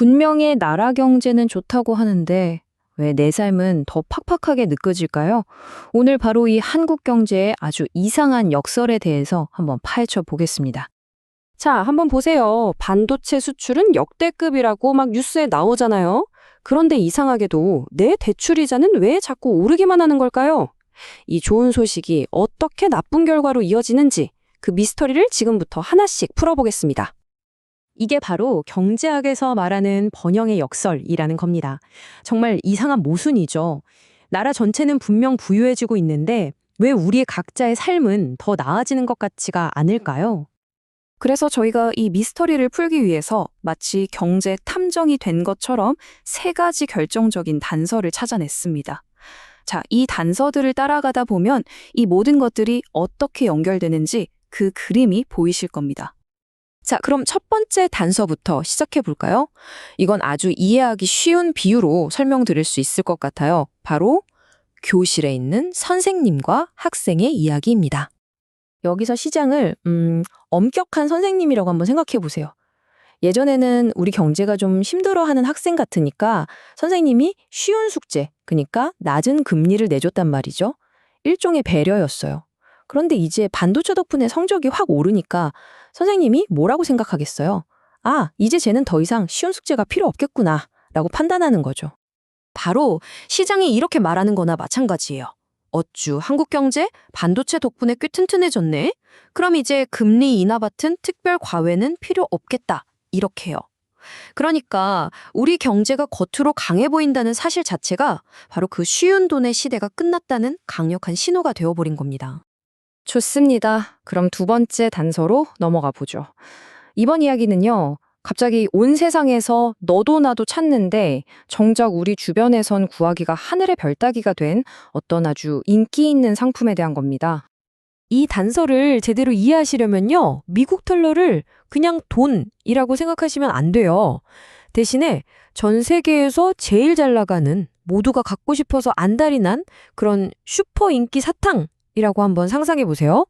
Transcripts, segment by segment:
분명히 나라 경제는 좋다고 하는데 왜 내 삶은 더 팍팍하게 느껴질까요? 오늘 바로 이 한국 경제의 아주 이상한 역설에 대해서 한번 파헤쳐 보겠습니다. 자, 한번 보세요. 반도체 수출은 역대급이라고 막 뉴스에 나오잖아요. 그런데 이상하게도 내 대출이자는 왜 자꾸 오르기만 하는 걸까요? 이 좋은 소식이 어떻게 나쁜 결과로 이어지는지 그 미스터리를 지금부터 하나씩 풀어보겠습니다. 이게 바로 경제학에서 말하는 번영의 역설이라는 겁니다. 정말 이상한 모순이죠. 나라 전체는 분명 부유해지고 있는데 왜 우리의 각자의 삶은 더 나아지는 것 같지가 않을까요? 그래서 저희가 이 미스터리를 풀기 위해서 마치 경제 탐정이 된 것처럼 세 가지 결정적인 단서를 찾아냈습니다. 자, 이 단서들을 따라가다 보면 이 모든 것들이 어떻게 연결되는지 그 그림이 보이실 겁니다. 자, 그럼 첫 번째 단서부터 시작해 볼까요? 이건 아주 이해하기 쉬운 비유로 설명드릴 수 있을 것 같아요. 바로 교실에 있는 선생님과 학생의 이야기입니다. 여기서 시장을 엄격한 선생님이라고 한번 생각해 보세요. 예전에는 우리 경제가 좀 힘들어하는 학생 같으니까 선생님이 쉬운 숙제, 그러니까 낮은 금리를 내줬단 말이죠. 일종의 배려였어요. 그런데 이제 반도체 덕분에 성적이 확 오르니까 선생님이 뭐라고 생각하겠어요? 아, 이제 쟤는 더 이상 쉬운 숙제가 필요 없겠구나 라고 판단하는 거죠. 바로 시장이 이렇게 말하는 거나 마찬가지예요. 어쭈, 한국 경제 반도체 덕분에 꽤 튼튼해졌네? 그럼 이제 금리 인하 같은 특별 과외는 필요 없겠다. 이렇게요. 그러니까 우리 경제가 겉으로 강해 보인다는 사실 자체가 바로 그 쉬운 돈의 시대가 끝났다는 강력한 신호가 되어버린 겁니다. 좋습니다. 그럼 두 번째 단서로 넘어가 보죠. 이번 이야기는요. 갑자기 온 세상에서 너도 나도 찾는데 정작 우리 주변에선 구하기가 하늘의 별 따기가 된 어떤 아주 인기 있는 상품에 대한 겁니다. 이 단서를 제대로 이해하시려면요. 미국 달러를 그냥 돈이라고 생각하시면 안 돼요. 대신에 전 세계에서 제일 잘 나가는 모두가 갖고 싶어서 안달이 난 그런 슈퍼 인기 사탕이라고 한번 상상해 보세요.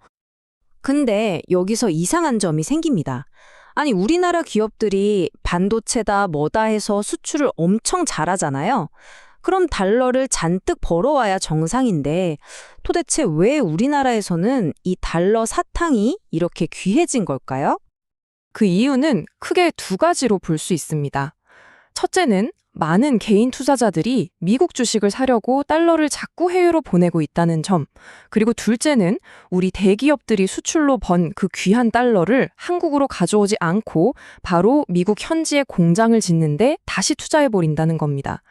근데 여기서 이상한 점이 생깁니다. 아니, 우리나라 기업들이 반도체다 뭐다 해서 수출을 엄청 잘하잖아요. 그럼 달러를 잔뜩 벌어와야 정상인데 도대체 왜 우리나라에서는 이 달러 사탕이 이렇게 귀해진 걸까요? 그 이유는 크게 두 가지로 볼 수 있습니다. 첫째는 많은 개인 투자자들이 미국 주식을 사려고 달러를 자꾸 해외로 보내고 있다는 점. 그리고 둘째는 우리 대기업들이 수출로 번 그 귀한 달러를 한국으로 가져오지 않고 바로 미국 현지에 공장을 짓는데 다시 투자해버린다는 겁니다.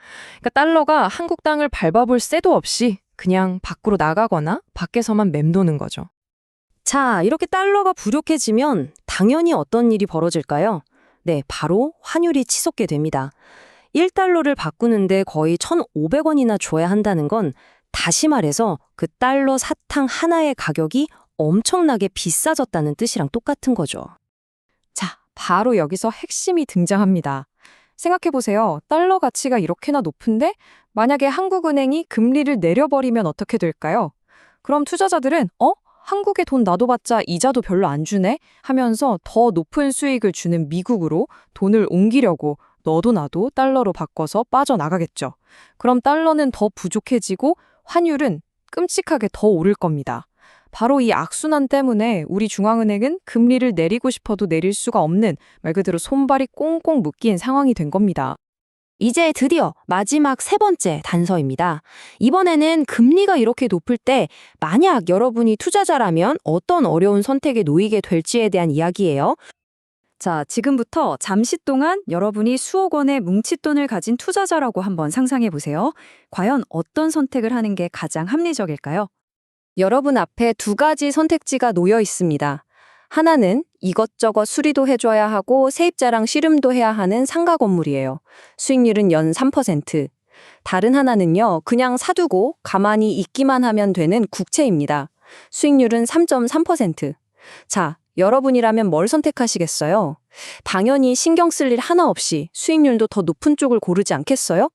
그러니까 달러가 한국 땅을 밟아볼 새도 없이 그냥 밖으로 나가거나 밖에서만 맴도는 거죠. 자, 이렇게 달러가 부족해지면 당연히 어떤 일이 벌어질까요? 네, 바로 환율이 치솟게 됩니다. 1달러를 바꾸는데 거의 1,500원이나 줘야 한다는 건 다시 말해서 그 달러 사탕 하나의 가격이 엄청나게 비싸졌다는 뜻이랑 똑같은 거죠. 자, 바로 여기서 핵심이 등장합니다. 생각해보세요. 달러 가치가 이렇게나 높은데 만약에 한국은행이 금리를 내려버리면 어떻게 될까요? 그럼 투자자들은 한국에 돈 놔둬봤자 이자도 별로 안 주네? 하면서 더 높은 수익을 주는 미국으로 돈을 옮기려고 너도 나도 달러로 바꿔서 빠져나가겠죠. 그럼 달러는 더 부족해지고 환율은 끔찍하게 더 오를 겁니다. 바로 이 악순환 때문에 우리 중앙은행은 금리를 내리고 싶어도 내릴 수가 없는 말 그대로 손발이 꽁꽁 묶인 상황이 된 겁니다. 이제 드디어 마지막 세 번째 단서입니다. 이번에는 금리가 이렇게 높을 때 만약 여러분이 투자자라면 어떤 어려운 선택에 놓이게 될지에 대한 이야기예요. 자, 지금부터 잠시 동안 여러분이 수억 원의 뭉칫돈을 가진 투자자라고 한번 상상해 보세요. 과연 어떤 선택을 하는 게 가장 합리적일까요? 여러분 앞에 두 가지 선택지가 놓여 있습니다. 하나는 이것저것 수리도 해줘야 하고 세입자랑 씨름도 해야 하는 상가 건물이에요. 수익률은 연 3%. 다른 하나는요, 그냥 사두고 가만히 있기만 하면 되는 국채입니다. 수익률은 3.3%. 자, 여러분이라면 뭘 선택하시겠어요? 당연히 신경 쓸 일 하나 없이 수익률도 더 높은 쪽을 고르지 않겠어요?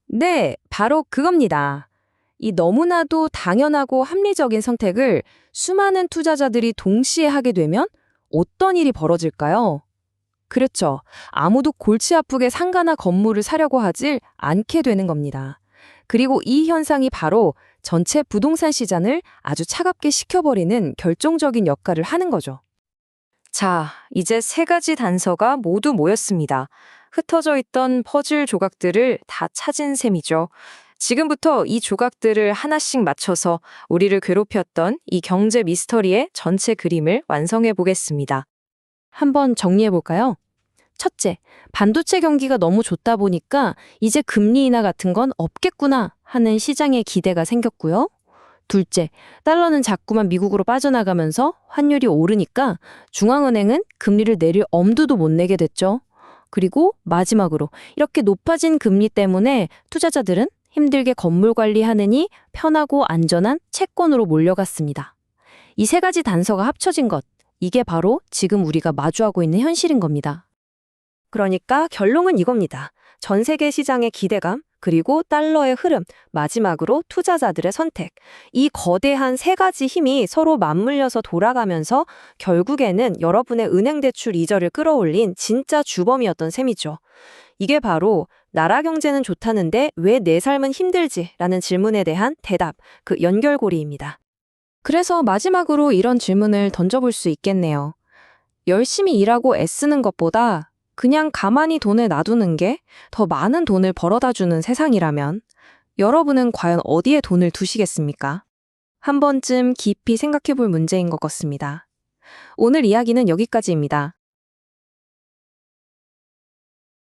네, 바로 그겁니다. 이 너무나도 당연하고 합리적인 선택을 수많은 투자자들이 동시에 하게 되면 어떤 일이 벌어질까요? 그렇죠. 아무도 골치 아프게 상가나 건물을 사려고 하질 않게 되는 겁니다. 그리고 이 현상이 바로 전체 부동산 시장을 아주 차갑게 식혀버리는 결정적인 역할을 하는 거죠. 자, 이제 세 가지 단서가 모두 모였습니다. 흩어져 있던 퍼즐 조각들을 다 찾은 셈이죠. 지금부터 이 조각들을 하나씩 맞춰서 우리를 괴롭혔던 이 경제 미스터리의 전체 그림을 완성해 보겠습니다. 한번 정리해 볼까요? 첫째, 반도체 경기가 너무 좋다 보니까 이제 금리 인하 같은 건 없겠구나 하는 시장의 기대가 생겼고요. 둘째, 달러는 자꾸만 미국으로 빠져나가면서 환율이 오르니까 중앙은행은 금리를 내릴 엄두도 못 내게 됐죠. 그리고 마지막으로 이렇게 높아진 금리 때문에 투자자들은 힘들게 건물 관리하느니 편하고 안전한 채권으로 몰려갔습니다. 이 세 가지 단서가 합쳐진 것, 이게 바로 지금 우리가 마주하고 있는 현실인 겁니다. 그러니까 결론은 이겁니다. 전 세계 시장의 기대감, 그리고 달러의 흐름, 마지막으로 투자자들의 선택. 이 거대한 세 가지 힘이 서로 맞물려서 돌아가면서 결국에는 여러분의 은행 대출 이자를 끌어올린 진짜 주범이었던 셈이죠. 이게 바로 나라 경제는 좋다는데 왜 내 삶은 힘들지? 라는 질문에 대한 대답, 그 연결고리입니다. 그래서 마지막으로 이런 질문을 던져볼 수 있겠네요. 열심히 일하고 애쓰는 것보다 그냥 가만히 돈을 놔두는 게 더 많은 돈을 벌어다 주는 세상이라면 여러분은 과연 어디에 돈을 두시겠습니까? 한 번쯤 깊이 생각해 볼 문제인 것 같습니다. 오늘 이야기는 여기까지입니다.